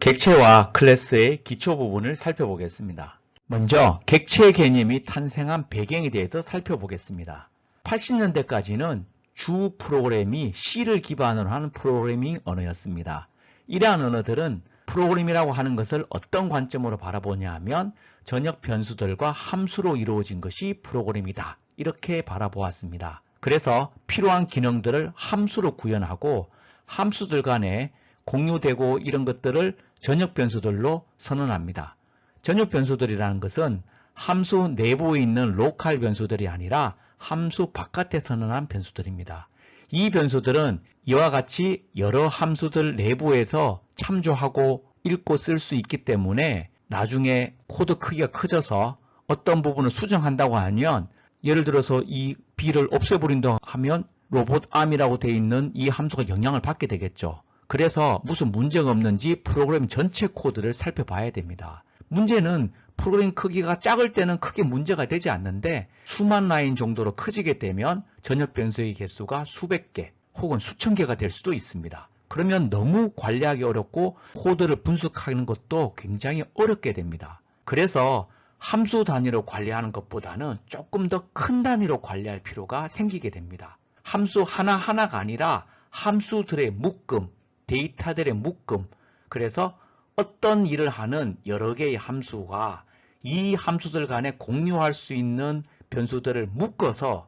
객체와 클래스의 기초 부분을 살펴보겠습니다. 먼저 객체 개념이 탄생한 배경에 대해서 살펴보겠습니다. 80년대까지는 주 프로그램이 C를 기반으로 하는 프로그래밍 언어였습니다. 이러한 언어들은 프로그램이라고 하는 것을 어떤 관점으로 바라보냐 하면 전역 변수들과 함수로 이루어진 것이 프로그램이다. 이렇게 바라보았습니다. 그래서 필요한 기능들을 함수로 구현하고 함수들 간에 공유되고 이런 것들을 전역 변수들로 선언합니다. 전역 변수들이라는 것은 함수 내부에 있는 로컬 변수들이 아니라 함수 바깥에 선언한 변수들입니다. 이 변수들은 이와 같이 여러 함수들 내부에서 참조하고 읽고 쓸 수 있기 때문에 나중에 코드 크기가 커져서 어떤 부분을 수정한다고 하면 예를 들어서 이 B를 없애버린다고 하면 로봇 암이라고 되어 있는 이 함수가 영향을 받게 되겠죠. 그래서 무슨 문제가 없는지 프로그램 전체 코드를 살펴봐야 됩니다. 문제는 프로그램 크기가 작을 때는 크게 문제가 되지 않는데 수만 라인 정도로 커지게 되면 전역 변수의 개수가 수백 개 혹은 수천 개가 될 수도 있습니다. 그러면 너무 관리하기 어렵고 코드를 분석하는 것도 굉장히 어렵게 됩니다. 그래서 함수 단위로 관리하는 것보다는 조금 더 큰 단위로 관리할 필요가 생기게 됩니다. 함수 하나하나가 아니라 함수들의 묶음, 데이터들의 묶음, 그래서 어떤 일을 하는 여러 개의 함수가 이 함수들 간에 공유할 수 있는 변수들을 묶어서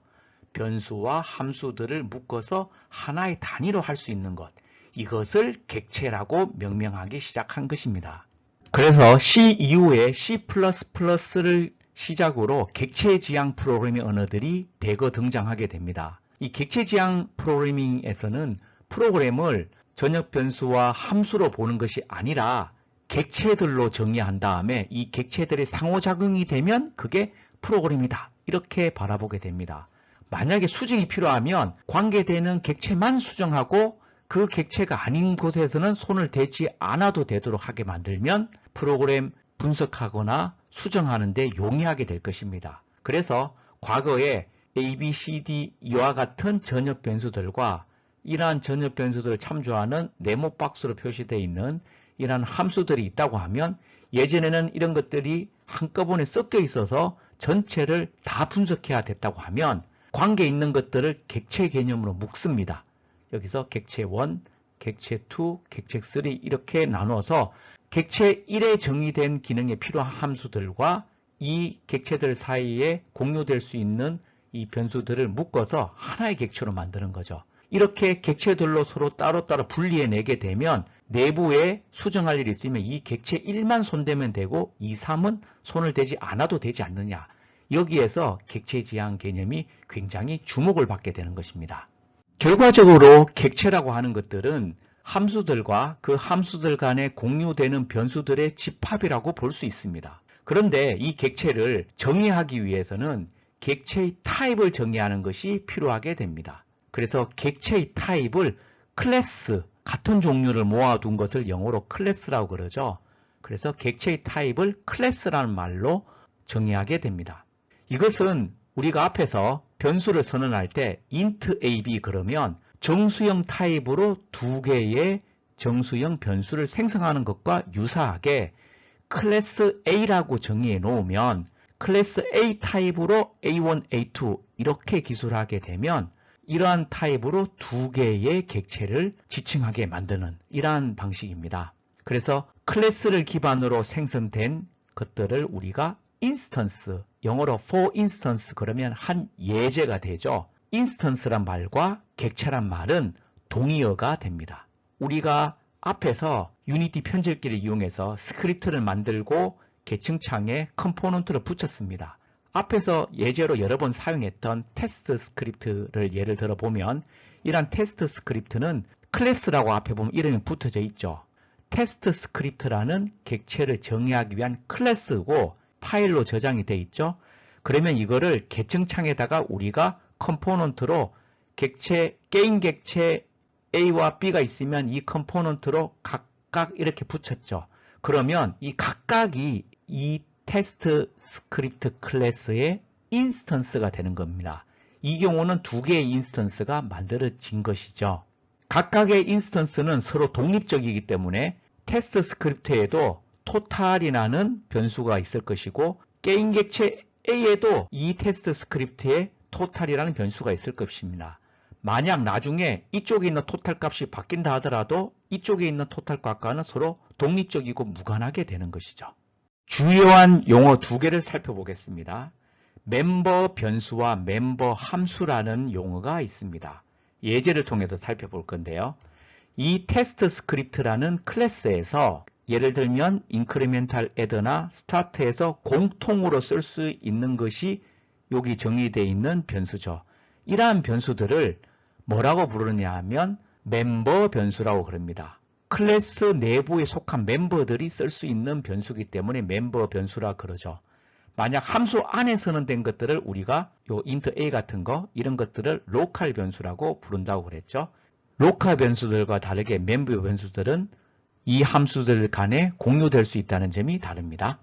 변수와 함수들을 묶어서 하나의 단위로 할 수 있는 것, 이것을 객체라고 명명하기 시작한 것입니다. 그래서 C 이후에 C++를 시작으로 객체 지향 프로그래밍 언어들이 대거 등장하게 됩니다. 이 객체 지향 프로그래밍에서는 프로그램을 전역 변수와 함수로 보는 것이 아니라 객체들로 정의한 다음에 이 객체들이 상호작용이 되면 그게 프로그램이다. 이렇게 바라보게 됩니다. 만약에 수정이 필요하면 관계되는 객체만 수정하고 그 객체가 아닌 곳에서는 손을 대지 않아도 되도록 하게 만들면 프로그램 분석하거나 수정하는 데 용이하게 될 것입니다. 그래서 과거에 A, B, C, D 이와 같은 전역 변수들과 이러한 전역 변수들을 참조하는 네모 박스로 표시되어 있는 이러한 함수들이 있다고 하면 예전에는 이런 것들이 한꺼번에 섞여 있어서 전체를 다 분석해야 됐다고 하면 관계 있는 것들을 객체 개념으로 묶습니다. 여기서 객체 1, 객체 2, 객체 3 이렇게 나눠서 객체 1에 정의된 기능에 필요한 함수들과 이 객체들 사이에 공유될 수 있는 이 변수들을 묶어서 하나의 객체로 만드는 거죠. 이렇게 객체들로 서로 따로따로 분리해내게 되면 내부에 수정할 일이 있으면 이 객체 1만 손대면 되고 2, 3은 손을 대지 않아도 되지 않느냐. 여기에서 객체 지향 개념이 굉장히 주목을 받게 되는 것입니다. 결과적으로 객체라고 하는 것들은 함수들과 그 함수들 간에 공유되는 변수들의 집합이라고 볼 수 있습니다. 그런데 이 객체를 정의하기 위해서는 객체의 타입을 정의하는 것이 필요하게 됩니다. 그래서 객체의 타입을 클래스, 같은 종류를 모아둔 것을 영어로 클래스라고 그러죠. 그래서 객체의 타입을 클래스라는 말로 정의하게 됩니다. 이것은 우리가 앞에서 변수를 선언할 때 int ab 그러면 정수형 타입으로 두 개의 정수형 변수를 생성하는 것과 유사하게 클래스 A라고 정의해 놓으면 클래스 A 타입으로 A1, A2 이렇게 기술하게 되면 이러한 타입으로 두 개의 객체를 지칭하게 만드는 이러한 방식입니다. 그래서 클래스를 기반으로 생성된 것들을 우리가 인스턴스, 영어로 for instance 그러면 한 예제가 되죠. 인스턴스란 말과 객체란 말은 동의어가 됩니다. 우리가 앞에서 유니티 편집기를 이용해서 스크립트를 만들고 계층창에 컴포넌트를 붙였습니다. 앞에서 예제로 여러 번 사용했던 테스트 스크립트를 예를 들어 보면 이런 테스트 스크립트는 클래스라고 앞에 보면 이름이 붙어져 있죠. 테스트 스크립트라는 객체를 정의하기 위한 클래스고 파일로 저장이 돼 있죠. 그러면 이거를 계층창에다가 우리가 컴포넌트로 객체, 게임 객체 A와 B가 있으면 이 컴포넌트로 각각 이렇게 붙였죠. 그러면 이 각각이 이 테스트 스크립트 클래스의 인스턴스가 되는 겁니다. 이 경우는 두 개의 인스턴스가 만들어진 것이죠. 각각의 인스턴스는 서로 독립적이기 때문에 테스트 스크립트에도 total이라는 변수가 있을 것이고 게임 객체 A에도 이 테스트 스크립트에 total이라는 변수가 있을 것입니다. 만약 나중에 이쪽에 있는 토탈 값이 바뀐다 하더라도 이쪽에 있는 토탈 값과는 서로 독립적이고 무관하게 되는 것이죠. 주요한 용어 두 개를 살펴보겠습니다. 멤버 변수와 멤버 함수라는 용어가 있습니다. 예제를 통해서 살펴볼 건데요. 이 테스트 스크립트라는 클래스에서 예를 들면 인크리멘탈 애드나 스타트에서 공통으로 쓸 수 있는 것이 여기 정의되어 있는 변수죠. 이러한 변수들을 뭐라고 부르느냐 하면 멤버 변수라고 그럽니다. 클래스 내부에 속한 멤버들이 쓸 수 있는 변수이기 때문에 멤버 변수라 그러죠. 만약 함수 안에서는 된 것들을 우리가 요 int a 같은 거 이런 것들을 로컬 변수라고 부른다고 그랬죠. 로컬 변수들과 다르게 멤버 변수들은 이 함수들 간에 공유될 수 있다는 점이 다릅니다.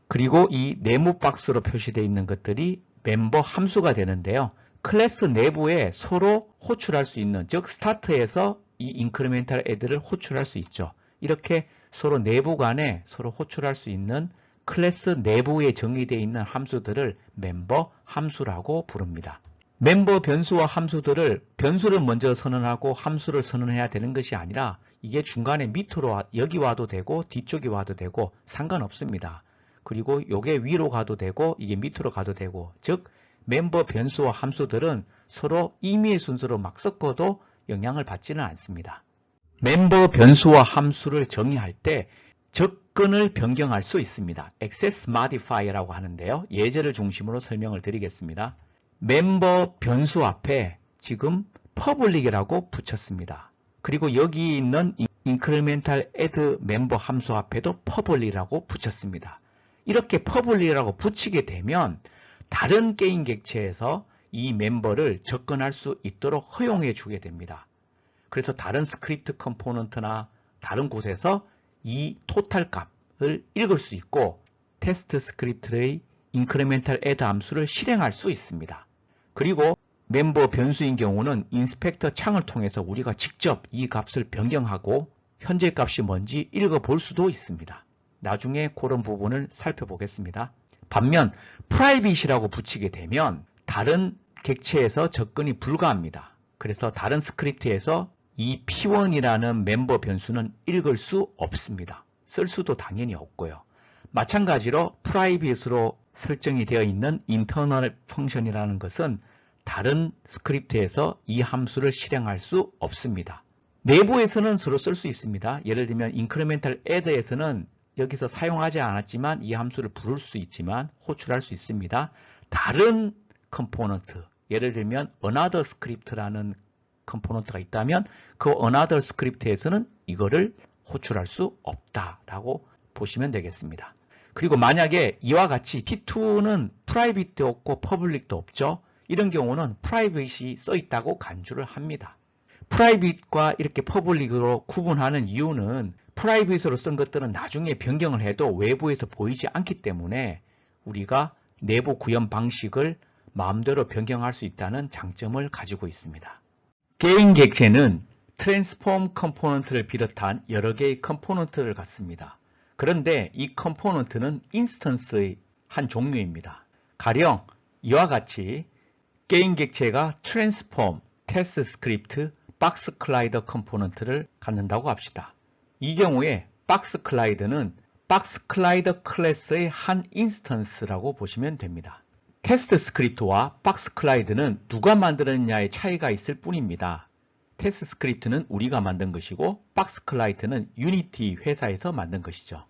그리고 이 네모 박스로 표시되어 있는 것들이 멤버 함수가 되는데요. 클래스 내부에 서로 호출할 수 있는, 즉 스타트에서 이 인크리멘탈 애들을 호출할 수 있죠. 이렇게 서로 내부 간에 서로 호출할 수 있는 클래스 내부에 정의되어 있는 함수들을 멤버 함수라고 부릅니다. 멤버 변수와 함수들을 변수를 먼저 선언하고 함수를 선언해야 되는 것이 아니라 이게 중간에 밑으로 여기 와도 되고 뒤쪽이 와도 되고 상관없습니다. 그리고 이게 위로 가도 되고 이게 밑으로 가도 되고, 즉 멤버 변수와 함수들은 서로 임의의 순서로 막 섞어도 영향을 받지는 않습니다. 멤버 변수와 함수를 정의할 때 접근을 변경할 수 있습니다. access modifier라고 하는데요. 예제를 중심으로 설명을 드리겠습니다. 멤버 변수 앞에 지금 public이라고 붙였습니다. 그리고 여기 있는 incremental add member 함수 앞에도 public이라고 붙였습니다. 이렇게 public이라고 붙이게 되면 다른 게임 객체에서 이 멤버를 접근할 수 있도록 허용해 주게 됩니다. 그래서 다른 스크립트 컴포넌트나 다른 곳에서 이 토탈 값을 읽을 수 있고 테스트 스크립트의 인크리멘탈 애드 함수를 실행할 수 있습니다. 그리고 멤버 변수인 경우는 인스펙터 창을 통해서 우리가 직접 이 값을 변경하고 현재 값이 뭔지 읽어볼 수도 있습니다. 나중에 그런 부분을 살펴보겠습니다. 반면 프라이빗이라고 붙이게 되면 다른 객체에서 접근이 불가합니다. 그래서 다른 스크립트에서 이 p1이라는 멤버 변수는 읽을 수 없습니다. 쓸 수도 당연히 없고요. 마찬가지로 프라이빗으로 설정이 되어 있는 인터널 펑션이라는 것은 다른 스크립트에서 이 함수를 실행할 수 없습니다. 내부에서는 서로 쓸 수 있습니다. 예를 들면 incremental add에서는 여기서 사용하지 않았지만 이 함수를 부를 수 있지만 호출할 수 있습니다. 다른 컴포넌트, 예를 들면 another script라는 컴포넌트가 있다면 그 another script에서는 이거를 호출할 수 없다라고 보시면 되겠습니다. 그리고 만약에 이와 같이 T2는 private도 없고 public도 없죠. 이런 경우는 private이 써 있다고 간주를 합니다. private과 이렇게 public으로 구분하는 이유는 private으로 쓴 것들은 나중에 변경을 해도 외부에서 보이지 않기 때문에 우리가 내부 구현 방식을 마음대로 변경할 수 있다는 장점을 가지고 있습니다. 게임 객체는 트랜스폼 컴포넌트를 비롯한 여러 개의 컴포넌트를 갖습니다. 그런데 이 컴포넌트는 인스턴스의 한 종류입니다. 가령 이와 같이 게임 객체가 트랜스폼, 테스트 스크립트, 박스 클라이더 컴포넌트를 갖는다고 합시다. 이 경우에 박스 클라이더는 박스 클라이더 클래스의 한 인스턴스라고 보시면 됩니다. 테스트 스크립트와 박스 클라이드는 누가 만들었느냐의 차이가 있을 뿐입니다. 테스트 스크립트는 우리가 만든 것이고 박스 클라이드는 유니티 회사에서 만든 것이죠.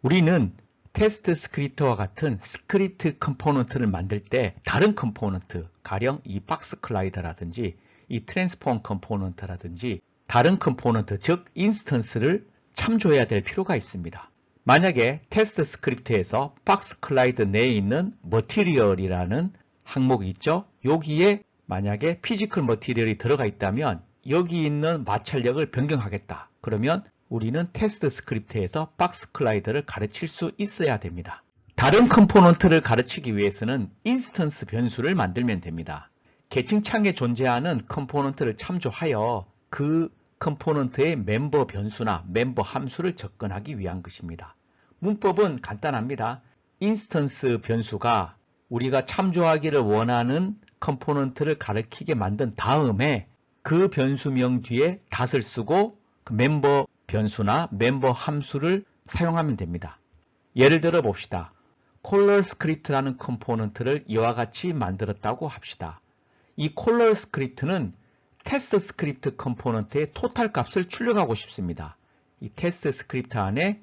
우리는 테스트 스크립트와 같은 스크립트 컴포넌트를 만들 때 다른 컴포넌트, 가령 이 박스 클라이더라든지 이 트랜스폼 컴포넌트라든지 다른 컴포넌트, 즉 인스턴스를 참조해야 될 필요가 있습니다. 만약에 테스트 스크립트에서 박스 클라이드 내에 있는 머티리얼이라는 항목이 있죠. 여기에 만약에 피지컬 머티리얼이 들어가 있다면 여기 있는 마찰력을 변경하겠다. 그러면 우리는 테스트 스크립트에서 박스 클라이드를 가르칠 수 있어야 됩니다. 다른 컴포넌트를 가르치기 위해서는 인스턴스 변수를 만들면 됩니다. 계층창에 존재하는 컴포넌트를 참조하여 그 컴포넌트의 멤버 변수나 멤버 함수를 접근하기 위한 것입니다. 문법은 간단합니다. 인스턴스 변수가 우리가 참조하기를 원하는 컴포넌트를 가리키게 만든 다음에 그 변수명 뒤에 닷을 쓰고 그 멤버 변수나 멤버 함수를 사용하면 됩니다. 예를 들어 봅시다. 콜러 스크립트라는 컴포넌트를 이와 같이 만들었다고 합시다. 이 콜러 스크립트는 테스트 스크립트 컴포넌트의 토탈 값을 출력하고 싶습니다. 이 테스트 스크립트 안에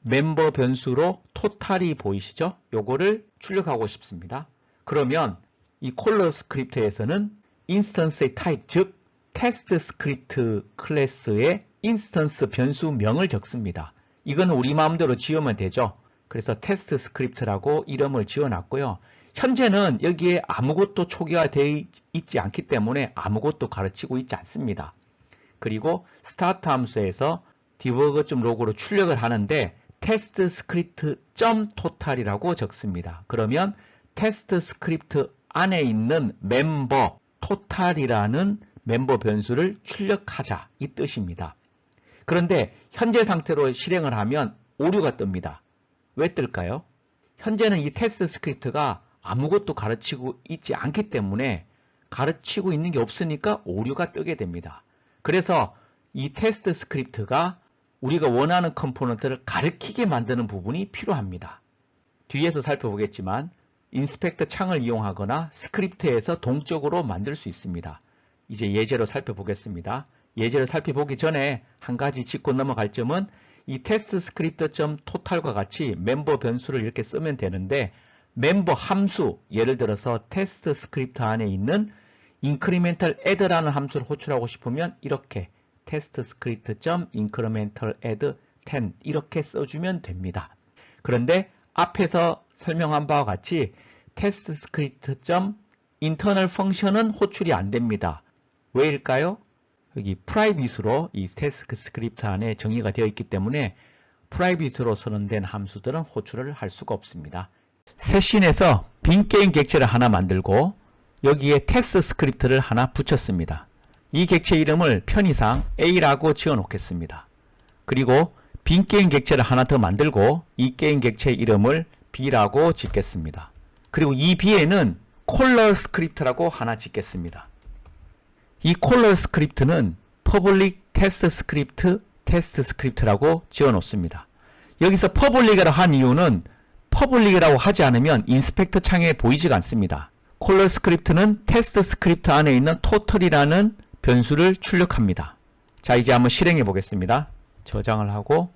멤버 변수로 토탈이 보이시죠? 요거를 출력하고 싶습니다. 그러면 이 콜러 스크립트에서는 인스턴스의 타입, 즉 테스트 스크립트 클래스의 인스턴스 변수명을 적습니다. 이건 우리 마음대로 지으면 되죠. 그래서 테스트 스크립트라고 이름을 지어놨고요. 현재는 여기에 아무것도 초기화되어 있지 않기 때문에 아무것도 가르치고 있지 않습니다. 그리고 스타트 함수에서 debug.log로 출력을 하는데 테스트 스크립트 .total이라고 적습니다. 그러면 테스트 스크립트 안에 있는 멤버 total이라는 멤버 변수를 출력하자 이 뜻입니다. 그런데 현재 상태로 실행을 하면 오류가 뜹니다. 왜 뜰까요? 현재는 이 테스트 스크립트가 아무것도 가르치고 있지 않기 때문에 가르치고 있는 게 없으니까 오류가 뜨게 됩니다. 그래서 이 테스트 스크립트가 우리가 원하는 컴포넌트를 가리키게 만드는 부분이 필요합니다. 뒤에서 살펴보겠지만 인스펙터 창을 이용하거나 스크립트에서 동적으로 만들 수 있습니다. 이제 예제로 살펴보겠습니다. 예제를 살펴보기 전에 한 가지 짚고 넘어갈 점은 이 테스트 스크립트.total과 같이 멤버 변수를 이렇게 쓰면 되는데 멤버 함수, 예를 들어서 테스트 스크립트 안에 있는 incremental add라는 함수를 호출하고 싶으면 이렇게 테스트 스크립트.incremental add 10 이렇게 써주면 됩니다. 그런데 앞에서 설명한 바와 같이 테스트 스크립트.internal 펑션은 호출이 안 됩니다. 왜일까요? 여기 프라이빗으로 이 테스트 스크립트 안에 정의가 되어 있기 때문에 프라이빗으로 선언된 함수들은 호출을 할 수가 없습니다. 세신에서 빈 게임 객체를 하나 만들고 여기에 테스트 스크립트를 하나 붙였습니다. 이 객체 이름을 편의상 A라고 지어 놓겠습니다. 그리고 빈 게임 객체를 하나 더 만들고 이 게임 객체 이름을 B라고 짓겠습니다. 그리고 이 B에는 콜러 스크립트라고 하나 짓겠습니다. 이 콜러 스크립트는 public test script라고 지어 놓습니다. 여기서 public이라고 한 이유는 public이라고 하지 않으면 인스펙터 창에 보이지가 않습니다. 콜러 스크립트는 테스트 스크립트 안에 있는 total이라는 변수를 출력합니다. 자, 이제 한번 실행해 보겠습니다. 저장을 하고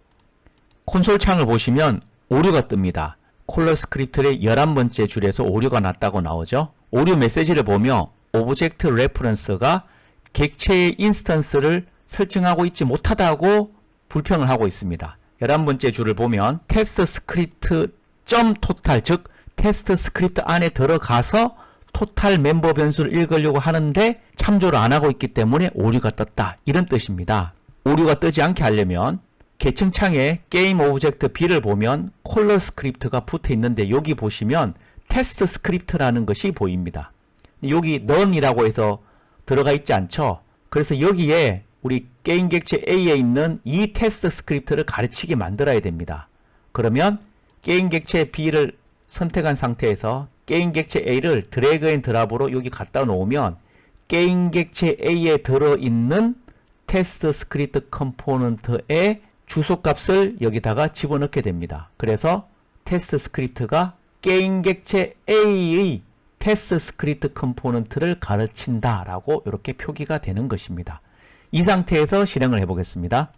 콘솔 창을 보시면 오류가 뜹니다. 콜러 스크립트의 11번째 줄에서 오류가 났다고 나오죠. 오류 메시지를 보며 오브젝트 레퍼런스가 객체의 인스턴스를 설정하고 있지 못하다고 불평을 하고 있습니다. 11번째 줄을 보면 테스트 스크립트 .total, 즉 테스트 스크립트 안에 들어가서 토탈 멤버 변수를 읽으려고 하는데 참조를 안 하고 있기 때문에 오류가 떴다. 이런 뜻입니다. 오류가 뜨지 않게 하려면 계층창에 게임 오브젝트 B를 보면 콜러 스크립트가 붙어 있는데 여기 보시면 테스트 스크립트라는 것이 보입니다. 여기 none이라고 해서 들어가 있지 않죠. 그래서 여기에 우리 게임 객체 A에 있는 이 테스트 스크립트를 가르치게 만들어야 됩니다. 그러면 게임 객체 B를 선택한 상태에서 게임 객체 A를 드래그 앤 드랍으로 여기 갖다 놓으면 게임 객체 A에 들어있는 테스트 스크립트 컴포넌트의 주소값을 여기다가 집어넣게 됩니다. 그래서 테스트 스크립트가 게임 객체 A의 테스트 스크립트 컴포넌트를 가르친다 라고 이렇게 표기가 되는 것입니다. 이 상태에서 실행을 해보겠습니다.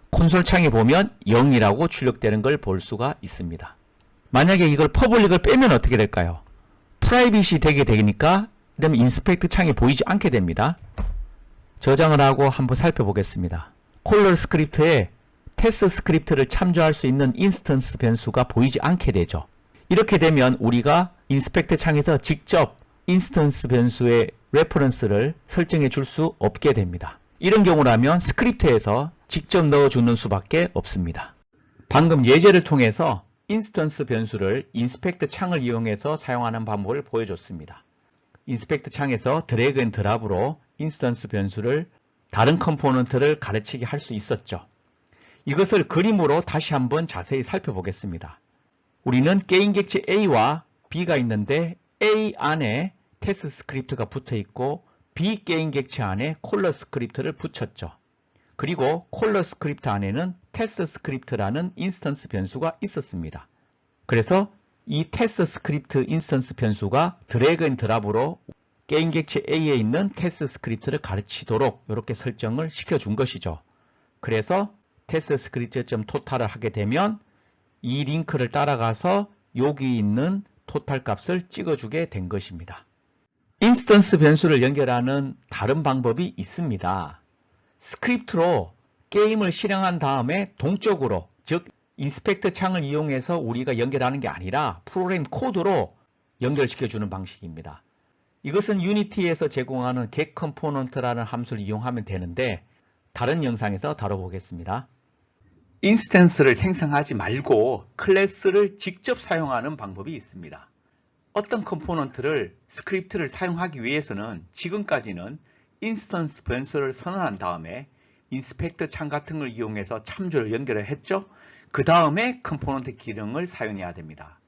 콘솔 창에 보면 0이라고 출력되는 걸 볼 수가 있습니다. 만약에 이걸 퍼블릭을 빼면 어떻게 될까요? 프라이빗이 되게 되니까 그다음에 인스펙트 창이 보이지 않게 됩니다. 저장을 하고 한번 살펴보겠습니다. 콜러 스크립트에 테스트 스크립트를 참조할 수 있는 인스턴스 변수가 보이지 않게 되죠. 이렇게 되면 우리가 인스펙트 창에서 직접 인스턴스 변수의 레퍼런스를 설정해 줄 수 없게 됩니다. 이런 경우라면 스크립트에서 직접 넣어주는 수밖에 없습니다. 방금 예제를 통해서 인스턴스 변수를 인스펙트 창을 이용해서 사용하는 방법을 보여줬습니다. 인스펙트 창에서 드래그 앤 드랍으로 인스턴스 변수를 다른 컴포넌트를 가르치게 할 수 있었죠. 이것을 그림으로 다시 한번 자세히 살펴보겠습니다. 우리는 게임 객체 A와 B가 있는데 A 안에 테스트 스크립트가 붙어 있고 B 게임 객체 안에 콜러 스크립트를 붙였죠. 그리고 콜러 스크립트 안에는 테스트 스크립트라는 인스턴스 변수가 있었습니다. 그래서 이 테스트 스크립트 인스턴스 변수가 드래그 앤 드랍으로 게임 객체 A에 있는 테스트 스크립트를 가르치도록 이렇게 설정을 시켜준 것이죠. 그래서 테스트 스크립트.total을 하게 되면 이 링크를 따라가서 여기 있는 토탈 값을 찍어주게 된 것입니다. 인스턴스 변수를 연결하는 다른 방법이 있습니다. 스크립트로 게임을 실행한 다음에 동적으로, 즉 인스펙터 창을 이용해서 우리가 연결하는 게 아니라 프로그램 코드로 연결시켜주는 방식입니다. 이것은 유니티에서 제공하는 getComponent라는 함수를 이용하면 되는데 다른 영상에서 다뤄보겠습니다. 인스턴스를 생성하지 말고 클래스를 직접 사용하는 방법이 있습니다. 어떤 컴포넌트를 스크립트를 사용하기 위해서는 지금까지는 인스턴스 변수를 선언한 다음에 인스펙터 창 같은 걸 이용해서 참조를 연결을 했죠. 그 다음에 컴포넌트 기능을 사용해야 됩니다.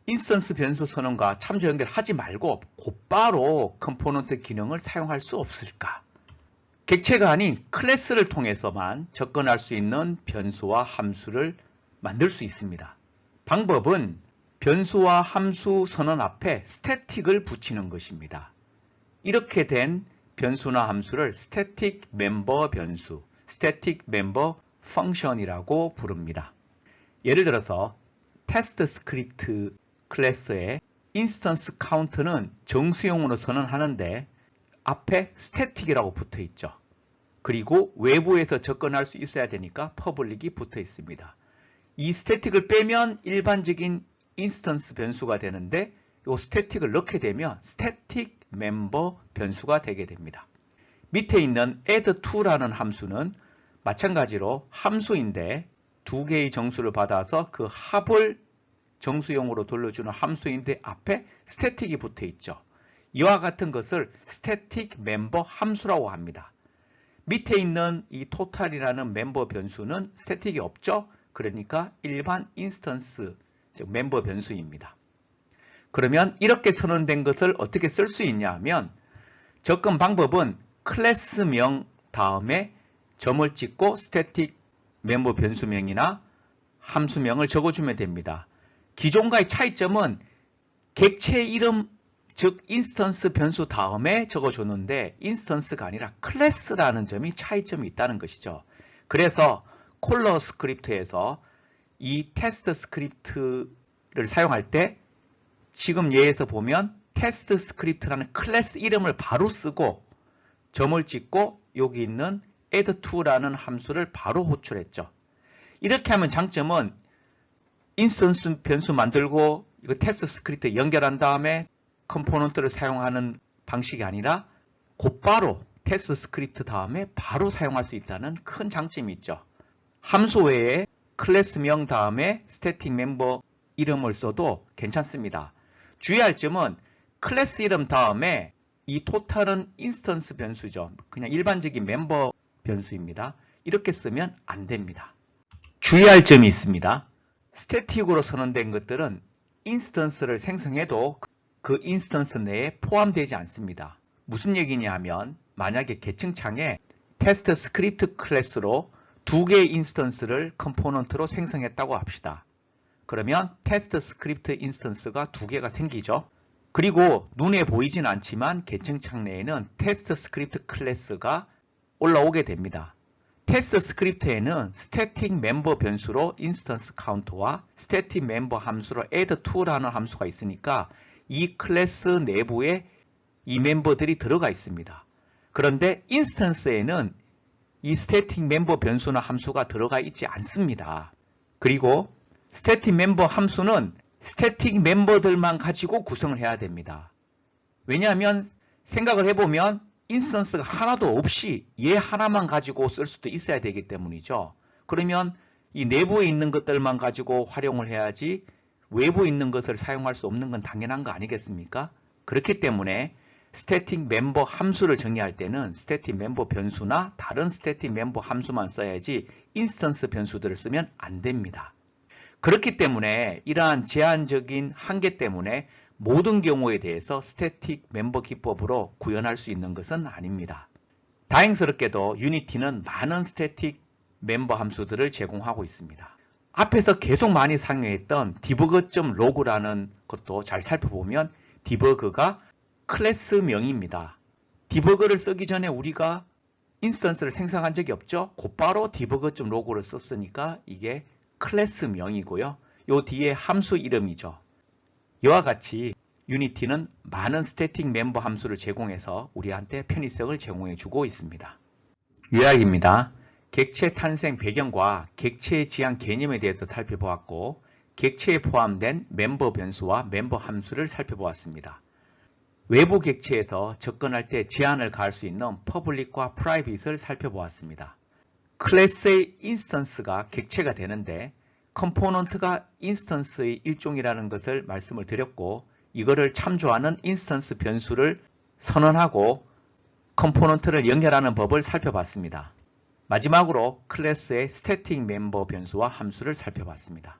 인스턴스 변수 선언과 참조 연결하지 말고 곧바로 컴포넌트 기능을 사용할 수 없을까? 객체가 아닌 클래스를 통해서만 접근할 수 있는 변수와 함수를 만들 수 있습니다. 방법은 변수와 함수 선언 앞에 스태틱을 붙이는 것입니다. 이렇게 된 변수나 함수를 스태틱 멤버 변수, 스태틱 멤버 펑션이라고 부릅니다. 예를 들어서 테스트 스크립트 클래스의 인스턴스 카운트는 정수용으로 선언하는데 앞에 스태틱이라고 붙어 있죠. 그리고 외부에서 접근할 수 있어야 되니까 퍼블릭이 붙어 있습니다. 이 스태틱을 빼면 일반적인 인스턴스 변수가 되는데 이 스태틱을 넣게 되면 스태틱 멤버 변수가 되게 됩니다. 밑에 있는 add2라는 함수는 마찬가지로 함수인데 두 개의 정수를 받아서 그 합을 정수용으로 돌려주는 함수인데 앞에 스태틱이 붙어 있죠. 이와 같은 것을 스태틱 멤버 함수라고 합니다. 밑에 있는 이 total이라는 멤버 변수는 스태틱이 없죠. 그러니까 일반 인스턴스, 즉 멤버 변수입니다. 그러면 이렇게 선언된 것을 어떻게 쓸 수 있냐 하면 접근 방법은 클래스명 다음에 점을 찍고 스태틱 멤버 변수명이나 함수명을 적어주면 됩니다. 기존과의 차이점은 객체 이름, 즉 인스턴스 변수 다음에 적어줬는데 인스턴스가 아니라 클래스라는 점이 차이점이 있다는 것이죠. 그래서 콜러 스크립트에서 이 테스트 스크립트를 사용할 때 지금 예에서 보면 테스트 스크립트라는 클래스 이름을 바로 쓰고 점을 찍고 여기 있는 add2라는 함수를 바로 호출했죠. 이렇게 하면 장점은 인스턴스 변수 만들고 이거 테스트 스크립트 연결한 다음에 컴포넌트를 사용하는 방식이 아니라 곧바로 테스트 스크립트 다음에 바로 사용할 수 있다는 큰 장점이 있죠. 함수 외에 클래스명 다음에 스태틱 멤버 이름을 써도 괜찮습니다. 주의할 점은 클래스 이름 다음에 이 토탈은 인스턴스 변수죠. 그냥 일반적인 멤버 변수입니다. 이렇게 쓰면 안 됩니다. 주의할 점이 있습니다. 스태틱으로 선언된 것들은 인스턴스를 생성해도 그 인스턴스 내에 포함되지 않습니다. 무슨 얘기냐 하면 만약에 계층창에 테스트 스크립트 클래스로 두 개의 인스턴스를 컴포넌트로 생성했다고 합시다. 그러면 테스트 스크립트 인스턴스가 두 개가 생기죠. 그리고 눈에 보이진 않지만 계층창 내에는 테스트 스크립트 클래스가 올라오게 됩니다. 테스트 스크립트에는 스태틱 멤버 변수로 인스턴스 카운트와 스태틱 멤버 함수로 add2라는 함수가 있으니까 이 클래스 내부에 이 멤버들이 들어가 있습니다. 그런데 인스턴스에는 이 스태틱 멤버 변수나 함수가 들어가 있지 않습니다. 그리고 스태틱 멤버 함수는 스태틱 멤버들만 가지고 구성을 해야 됩니다. 왜냐하면 생각을 해보면 인스턴스가 하나도 없이 얘 하나만 가지고 쓸 수도 있어야 되기 때문이죠. 그러면 이 내부에 있는 것들만 가지고 활용을 해야지 외부에 있는 것을 사용할 수 없는 건 당연한 거 아니겠습니까? 그렇기 때문에 스태틱 멤버 함수를 정의할 때는 스태틱 멤버 변수나 다른 스태틱 멤버 함수만 써야지 인스턴스 변수들을 쓰면 안 됩니다. 그렇기 때문에 이러한 제한적인 한계 때문에 모든 경우에 대해서 스태틱 멤버 기법으로 구현할 수 있는 것은 아닙니다. 다행스럽게도 유니티는 많은 스태틱 멤버 함수들을 제공하고 있습니다. 앞에서 계속 많이 사용했던 debug.log라는 것도 잘 살펴보면 디버그가 클래스명입니다. 디버그를 쓰기 전에 우리가 인스턴스를 생성한 적이 없죠. 곧바로 debug.log를 썼으니까 이게 클래스명이고요. 요 뒤에 함수 이름이죠. 이와 같이 유니티는 많은 스태틱 멤버 함수를 제공해서 우리한테 편의성을 제공해 주고 있습니다. 요약입니다. 객체 탄생 배경과 객체의 지향 개념에 대해서 살펴보았고, 객체에 포함된 멤버 변수와 멤버 함수를 살펴보았습니다. 외부 객체에서 접근할 때 제한을 가할 수 있는 퍼블릭과 프라이빗을 살펴보았습니다. 클래스의 인스턴스가 객체가 되는데 컴포넌트가 인스턴스의 일종이라는 것을 말씀을 드렸고, 이거를 참조하는 인스턴스 변수를 선언하고 컴포넌트를 연결하는 법을 살펴봤습니다. 마지막으로 클래스의 스태틱 멤버 변수와 함수를 살펴봤습니다.